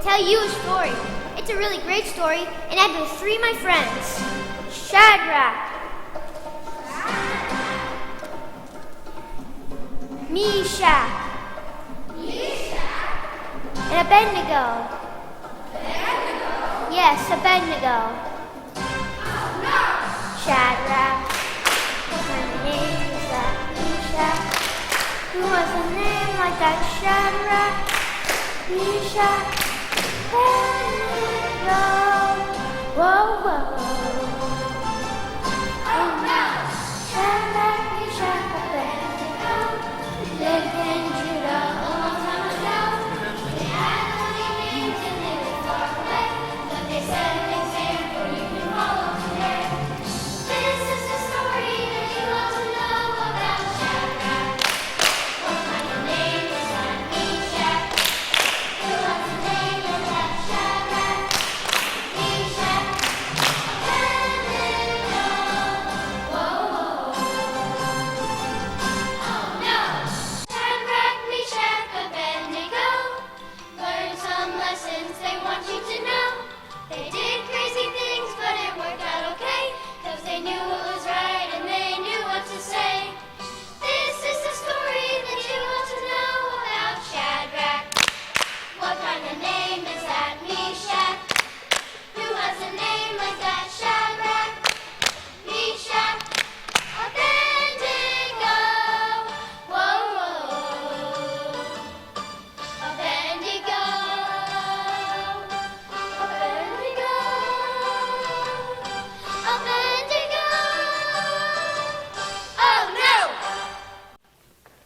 tell you a story. It's a really great story, and I've been with three of my friends. Shadrach, Meshach, and Abednego. Yes, Abednego. Shadrach, what kind of name is that? Meshach. Who has a name like that? Shadrach, Meshach, Abednego. Whoa, whoa. Oh no! Shadrach, Meshach, Abednego lived in Judah a long time ago. They had only names and they lived far away, but they said things there for you to follow today. This is the story that you want to know about Shadrach. What kind of name is that? Meshach. Who has a name like that? Shadrach, Meshach, Abednego. Whoa, whoa. Oh no! Shadrach, Meshach, Abednego learned some lessons they want you to know. They did crazy things, but it worked out okay, 'cause they knew what was right and they knew what to say. This is the story that you want to know about Shadrach. What kind of name is that? Meshach. Who has a name like that? Shadrach, Meshach, Abednego. Whoa, whoa. Abednego. Abednego. Abednego. Oh no!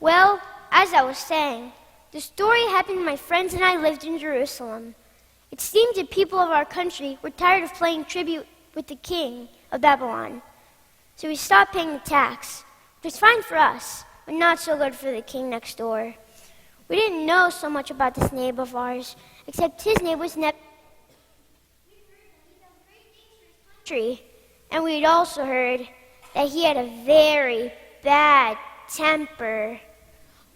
Well, as I was saying, the story happened when my friends and I lived in Jerusalem. It seemed the people of our country were tired of playing tribute with the king of Babylon. So we stopped paying the tax, which was fine for us, but not so good for the king next door. We didn't know so much about this neighbor of ours, except his name was country, and we had also heard that he had a very bad temper.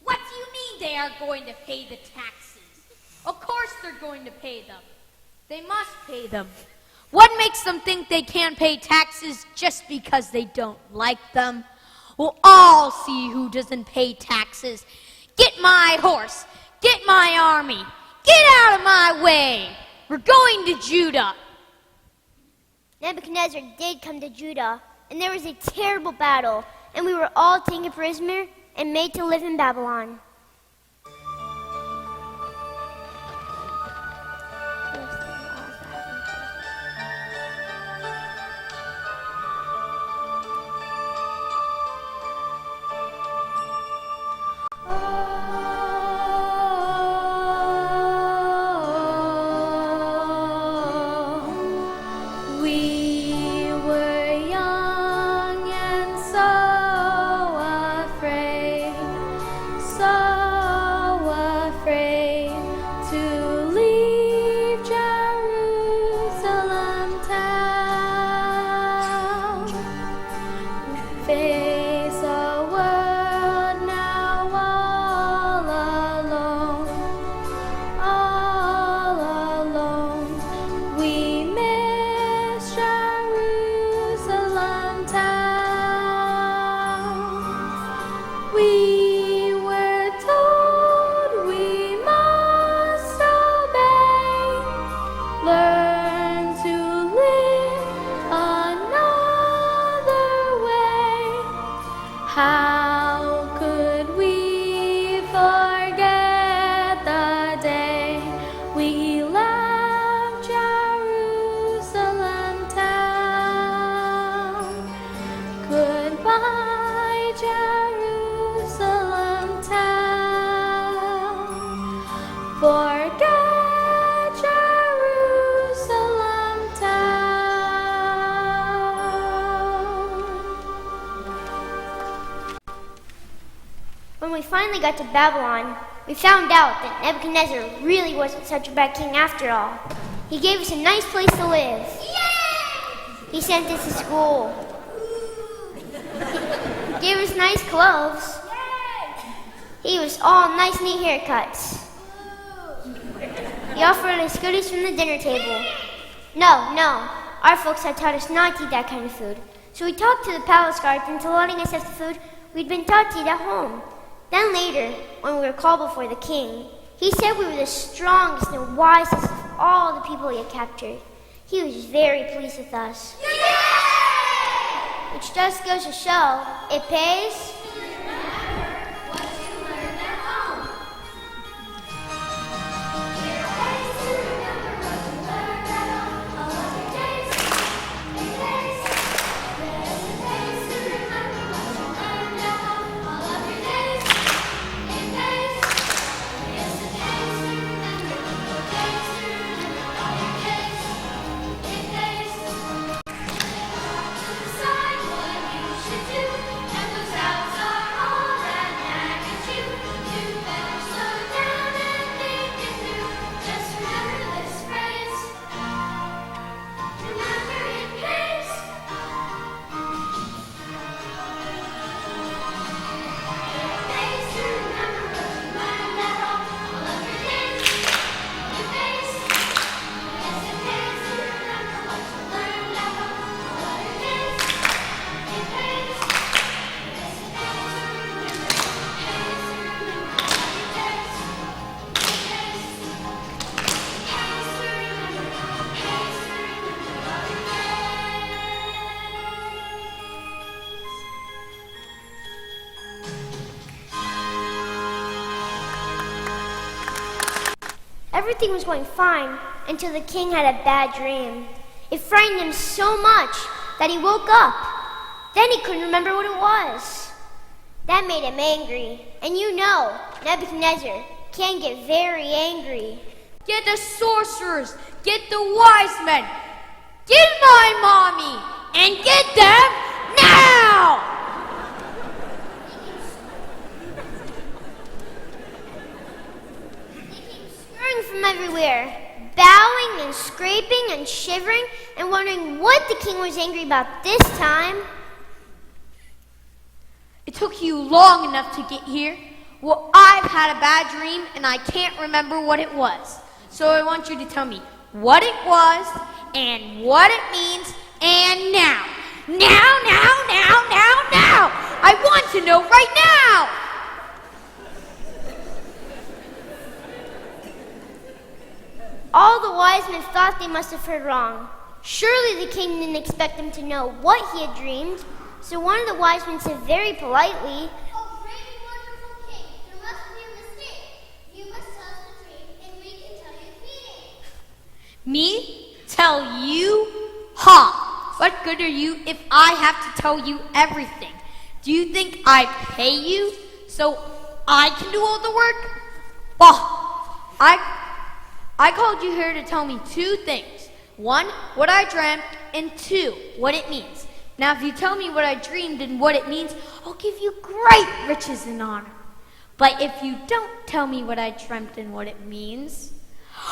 What do you mean they are going to pay the taxes? Of course they're going to pay them. They must pay them. What makes them think they can't pay taxes just because they don't like them? We'll all see who doesn't pay taxes. Get my horse. Get my army. Get out of my way. We're going to Judah. Nebuchadnezzar did come to Judah, and there was a terrible battle, and we were all taken prisoner and made to live in Babylon. We were young and so afraid to leave Jerusalem town. Face a world now all alone. We miss Jerusalem town. We were told we must obey, learn to live another way. How could we forget the day we left Jerusalem town? Goodbye, Jerusalem town. Forget Jerusalem town. When we finally got to Babylon, we found out that Nebuchadnezzar really wasn't such a bad king after all. He gave us a nice place to live. He sent us to school. He gave us nice clothes. He was all nice, neat haircuts. He He offered us goodies from the dinner table. No, our folks had taught us not to eat that kind of food. So we talked to the palace guards into letting us have the food we'd been taught to eat at home. Then later, when we were called before the king, he said we were the strongest and wisest of all the people he had captured. He was very pleased with us. Yay! Which just goes to show, it pays. Everything was going fine until the king had a bad dream. It frightened him so much that he woke up. Then he couldn't remember what it was. That made him angry. And you know, Nebuchadnezzar can get very angry. Get the sorcerers, get the wise men, get my mommy, and get them now! From everywhere, bowing and scraping and shivering and wondering what the king was angry about this time. It took you long enough to get here. Well, I've had a bad dream and I can't remember what it was. So I want you to tell me what it was and what it means and now. Now! I want to know right now! All the wise men thought they must have heard wrong. Surely the king didn't expect them to know what he had dreamed. So one of the wise men said very politely, "Oh, great and wonderful king, there must be a mistake. You must tell us the dream, and we can tell you the meaning." Me? Tell you? Ha! What good are you if I have to tell you everything? Do you think I pay you so I can do all the work? Bah! I called you here to tell me two things. One, what I dreamt, and two, what it means. Now, if you tell me what I dreamed and what it means, I'll give you great riches and honor. But if you don't tell me what I dreamt and what it means,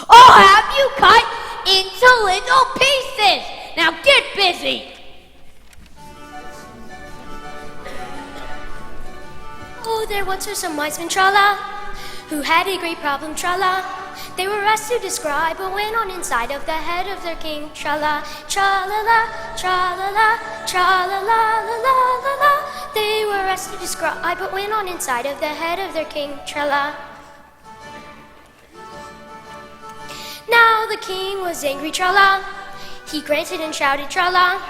I'll have you cut into little pieces. Now get busy. Oh, there once were some wise men, tra-la, who had a great problem, tra-la. They were asked to describe what went on inside of the head of their king, tra-la, tra-la-la, tra-la-la, tra-la-la-la-la-la-la. They were asked to describe what went on inside of the head of their king, tra-la. Now the king was angry, tra-la. He granted and shouted, tra-la.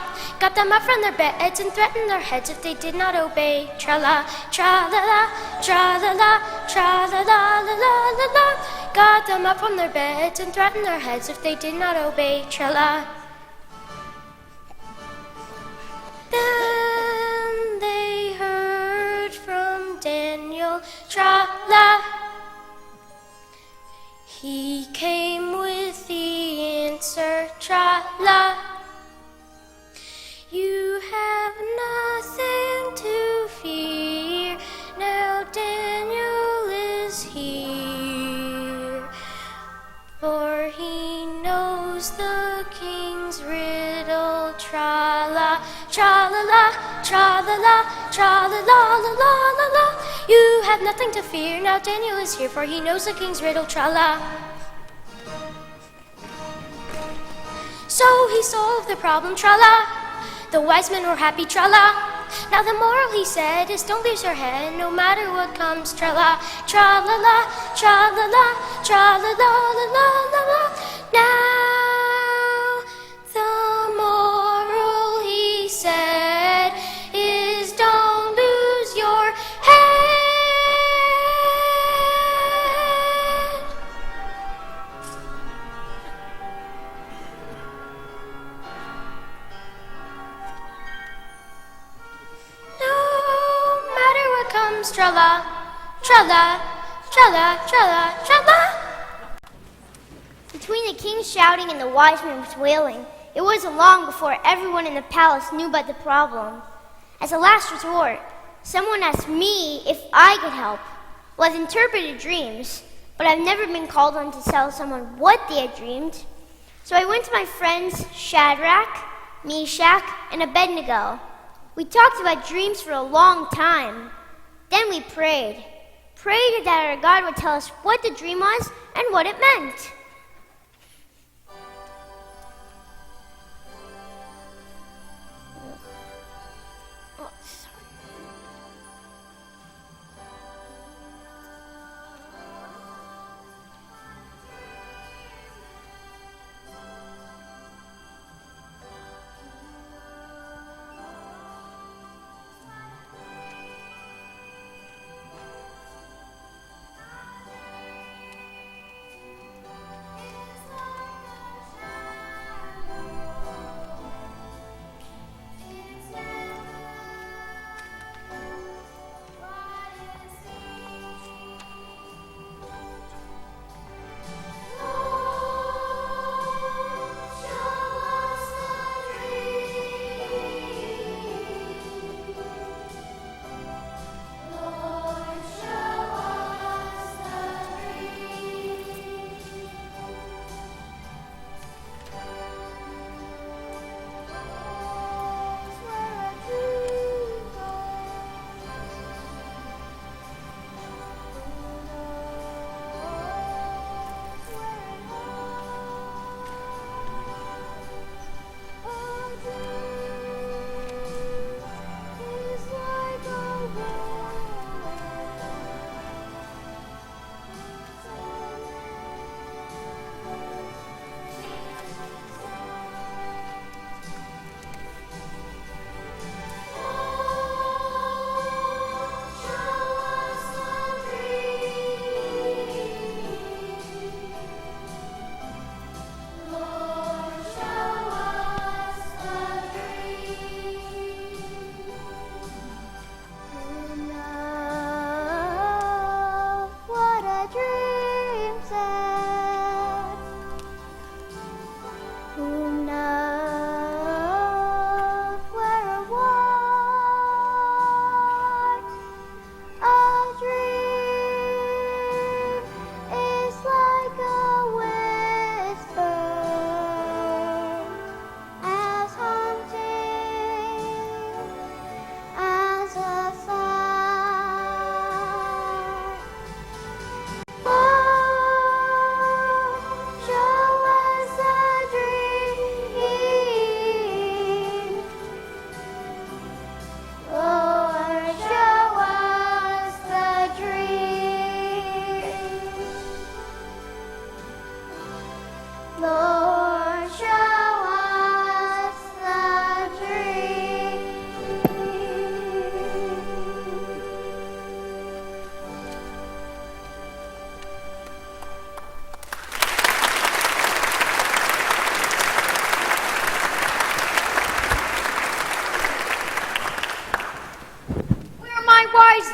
Got them up from their beds and threatened their heads if they did not obey. Tra-la, tra-la-la, tra-la-la, tra-la-la-la-la-la-la. Got them up from their beds and threatened their heads if they did not obey. Tra-la. Then they heard from Daniel, tra-la. He came with the answer, tra-la. You have nothing to fear, now Daniel is here. For he knows the king's riddle, tra-la, tra-la-la, tra-la-la, tra-la-la-la-la-la-la. You have nothing to fear, now Daniel is here, for he knows the king's riddle, tra-la. So he solved the problem, tra-la. The wise men were happy, tra-la. Now the moral, he said, is don't lose your head no matter what comes, tra-la, tra-la-la, tra-la-la, tra-la-la-la-la-la-la. Now the moral, he said, is don't lose your head. No matter what comes, tra-la, tra-la, tra-la, tra-la, tra-la. Between the king's shouting and the wise men's wailing, it wasn't long before everyone in the palace knew about the problem. As a last resort, someone asked me if I could help. Well, I've interpreted dreams, but I've never been called on to tell someone what they had dreamed. So I went to my friends Shadrach, Meshach, and Abednego. We talked about dreams for a long time. Then we prayed that our God would tell us what the dream was and what it meant.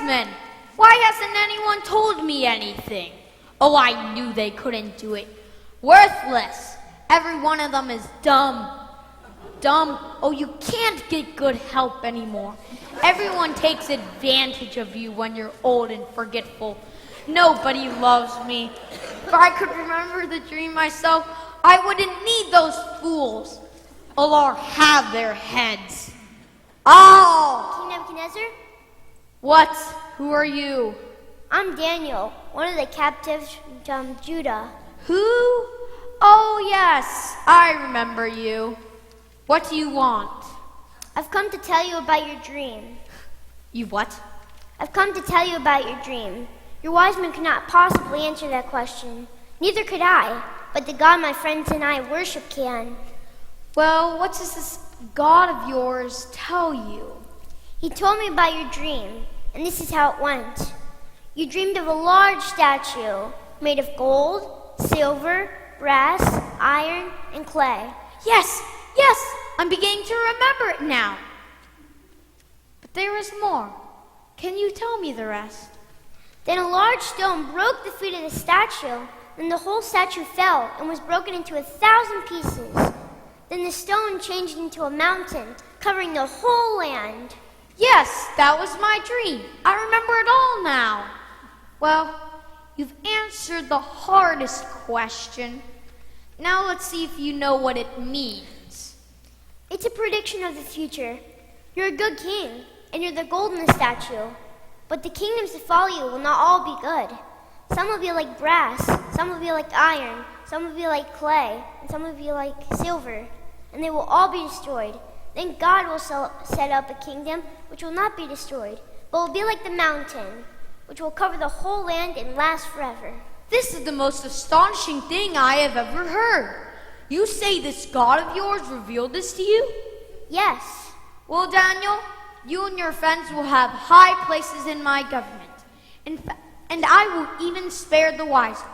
Men, why hasn't anyone told me anything? Oh, I knew they couldn't do it. Worthless. Every one of them is dumb. Dumb. Oh, you can't get good help anymore. Everyone takes advantage of you when you're old and forgetful. Nobody loves me. If I could remember the dream myself, I wouldn't need those fools. Allah have their heads. Oh! King Nebuchadnezzar? What? Who are you? I'm Daniel, one of the captives from Judah. Who? Oh, yes, I remember you. What do you want? I've come to tell you about your dream. You what? I've come to tell you about your dream. Your wise men could not possibly answer that question. Neither could I, but the God my friends and I worship can. Well, what does this God of yours tell you? He told me about your dream, and this is how it went. You dreamed of a large statue made of gold, silver, brass, iron, and clay. Yes, I'm beginning to remember it now. But there is more. Can you tell me the rest? Then a large stone broke the feet of the statue, and the whole statue fell and was broken into 1,000 pieces. Then the stone changed into a mountain, covering the whole land. Yes, that was my dream. I remember it all now. Well, you've answered the hardest question. Now let's see if you know what it means. It's a prediction of the future. You're a good king, and you're the gold in the statue. But the kingdoms that follow you will not all be good. Some will be like brass, some will be like iron, some will be like clay, and some will be like silver, and they will all be destroyed. Then God will set up a kingdom which will not be destroyed, but will be like the mountain, which will cover the whole land and last forever. This is the most astonishing thing I have ever heard. You say this God of yours revealed this to you? Yes. Well, Daniel, you and your friends will have high places in my government. And I will even spare the wise one.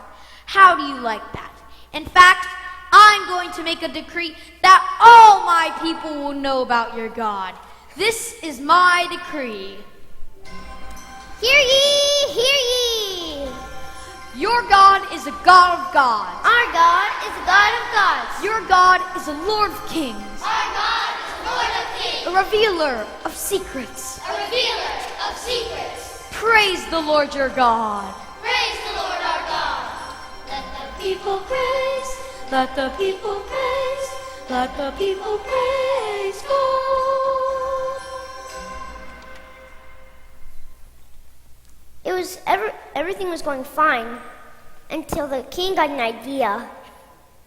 How do you like that? In fact, I'm going to make a decree that all my people will know about your God. This is my decree. Hear ye, hear ye! Your God is a God of gods. Our God is a God of gods. Your God is a Lord of kings. Our God is Lord of kings. A revealer of secrets. A revealer of secrets. Praise the Lord your God. Praise the Lord our God. Let the people Praise, let the people praise, let the people praise God. Everything was going fine until the king got an idea.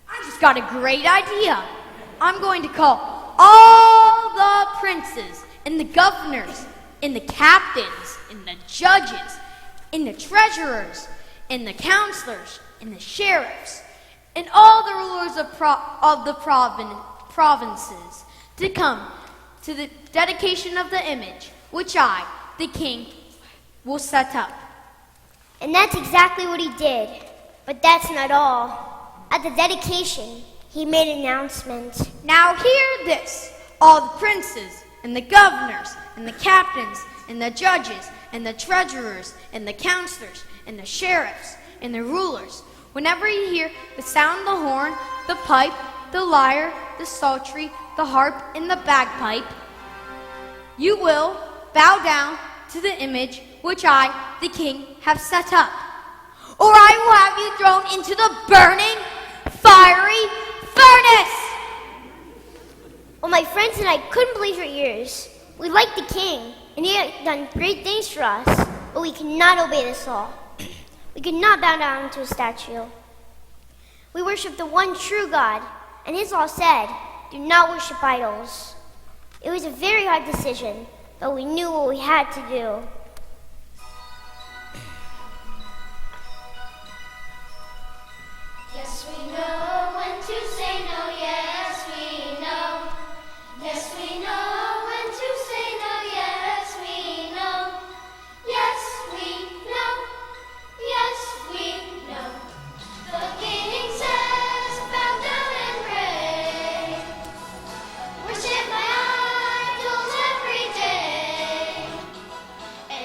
I just got a great idea. I'm going to call all the princes and the governors and the captains and the judges and the treasurers and the counselors and the sheriffs and all the rulers of the provinces to come to the dedication of the image, which I, the king, will set up. And that's exactly what he did. But that's not all. At the dedication, he made an announcement. Now hear this, all the princes and the governors and the captains and the judges and the treasurers and the counselors and the sheriffs and the rulers. Whenever you hear the sound of the horn, the pipe, the lyre, the psaltery, the harp, and the bagpipe, you will bow down to the image which I, the king, have set up. Or I will have you thrown into the burning, fiery furnace. Well, my friends and I couldn't believe our ears. We liked the king, and he had done great things for us, but we could not obey this law. We could not bow down to a statue. We worship the one true God, and his law said, do not worship idols. It was a very hard decision, but we knew what we had to do. Yes, we know when to say no. Yes, we know. Yes, we know when to say no. Yes, we know. Yes, we know. Yes, we know. The king says, bow down and pray. Worship my idols every day. And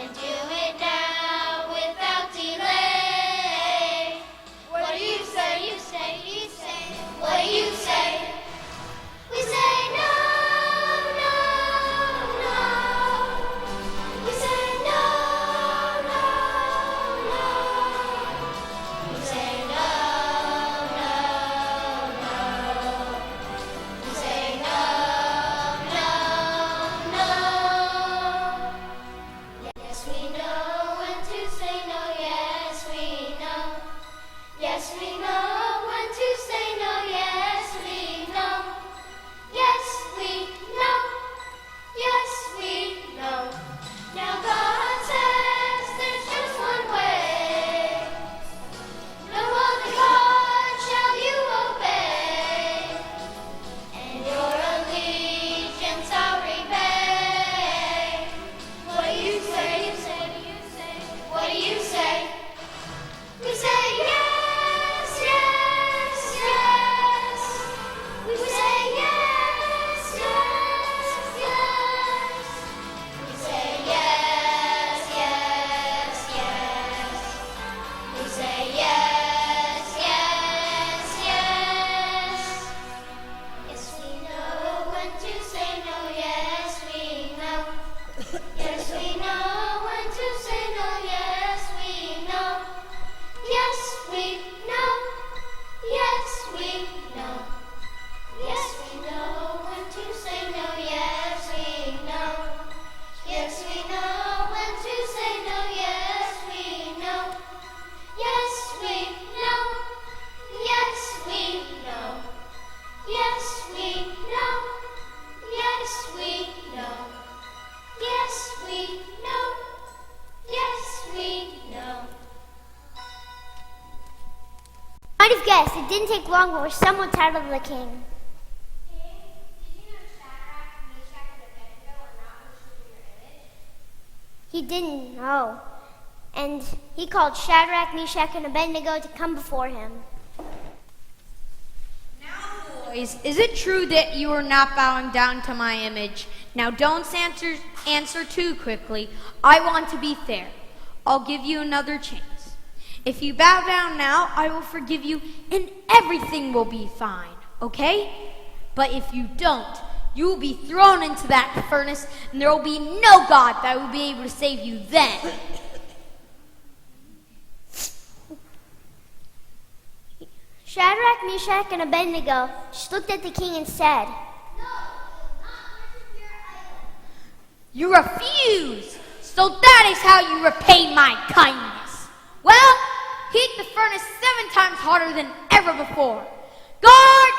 might have guessed. It didn't take long before someone titled the king. He didn't know. And he called Shadrach, Meshach, and Abednego to come before him. Now, boys, is it true that you are not bowing down to my image? Now, don't answer too quickly. I want to be fair. I'll give you another chance. If you bow down now, I will forgive you, and everything will be fine, okay? But if you don't, you will be thrown into that furnace, and there will be no God that will be able to save you then. Shadrach, Meshach, and Abednego just looked at the king and said, You refuse! So that is how you repay my kindness. Well, heat the furnace 7 times harder than ever before. Guard!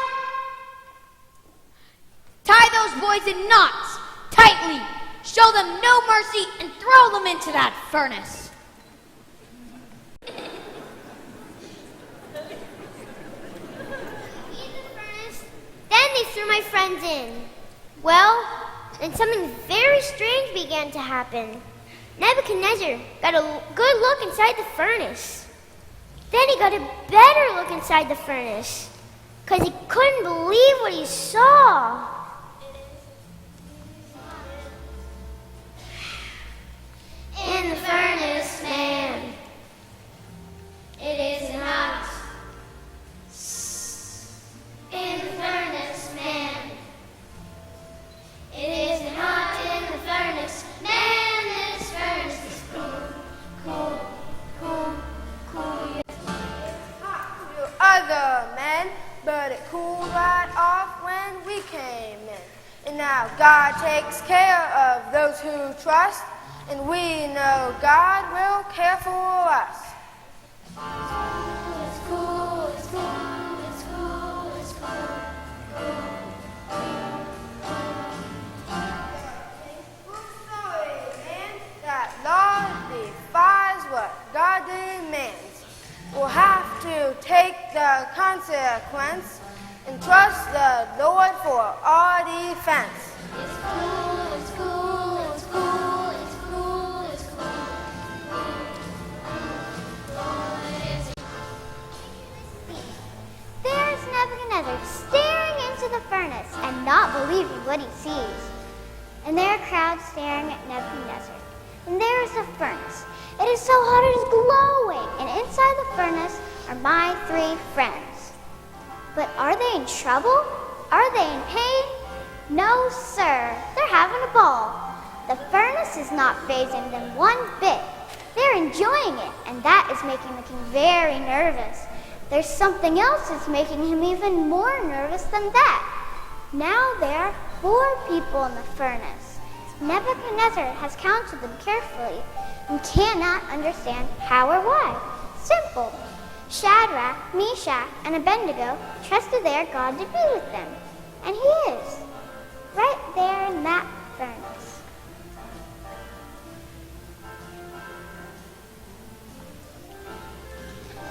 Tie those boys in knots, tightly. Show them no mercy and throw them into that furnace. Then they threw my friends in. Well, then something very strange began to happen. Nebuchadnezzar got a good look inside the furnace. Then he got a better look inside the furnace, because he couldn't believe what he saw. In the furnace, man, it is hot. In the furnace, man, it isn't hot in the furnace. Man, this furnace is cool, cool, cool, cool. Hot to other men, but it cooled right off when we came in. And now God takes care of those who trust, and we know God will care for us. It's cool, it's cool, it's cool, it's cool. That law defies what God demands. We'll have to take the consequence and trust the Lord for our defense. It's cool, it's cool, it's cool, it's cool, it's cool. There's Nebuchadnezzar staring into the furnace and not believing what he sees. And there are crowds staring at Nebuchadnezzar. And there is the furnace. It is so hot it is glowing. And inside the furnace are my 3 friends. But are they in trouble? Are they in pain? No, sir. They're having a ball. The furnace is not fazing them one bit. They're enjoying it, and that is making the king very nervous. There's something else that's making him even more nervous than that. Now there are 4 people in the furnace. Nebuchadnezzar has counted them carefully and cannot understand how or why. Simple. Shadrach, Meshach, and Abednego trusted their God to be with them. And he is. Right there in that furnace.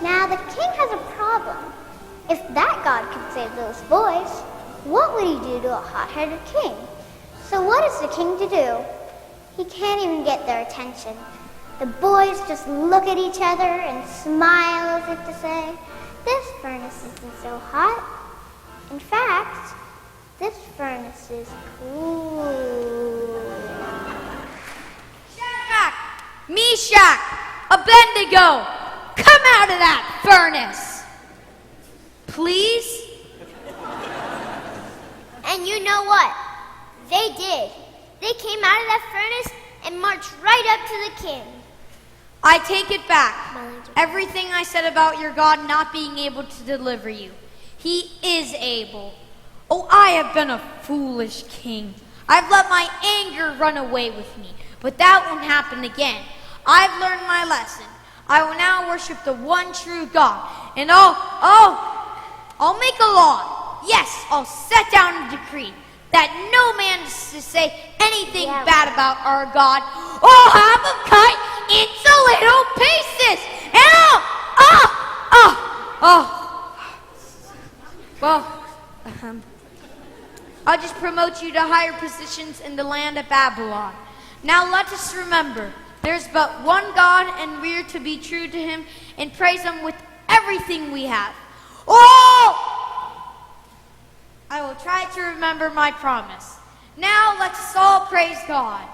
Now the king has a problem. If that God could save those boys, what would he do to a hot-headed king? So what is the king to do? He can't even get their attention. The boys just look at each other and smile as if to say, this furnace isn't so hot. In fact, this furnace is cool. Shadrach, Meshach, Abednego, come out of that furnace. Please? And you know what? They did. They came out of that furnace and marched right up to the king. I take it back. Everything I said about your God not being able to deliver you. He is able. Oh, I have been a foolish king. I've let my anger run away with me, but that won't happen again. I've learned my lesson. I will now worship the one true God, and I'll make a law. Yes, I'll set down a decree that no man is to say anything bad about our God. I'll have him cut into little pieces, and Well, I'll just promote you to higher positions in the land of Babylon. Now let us remember, there's but one God, and we're to be true to him and praise him with everything we have. Oh! I will try to remember my promise. Now let us all praise God.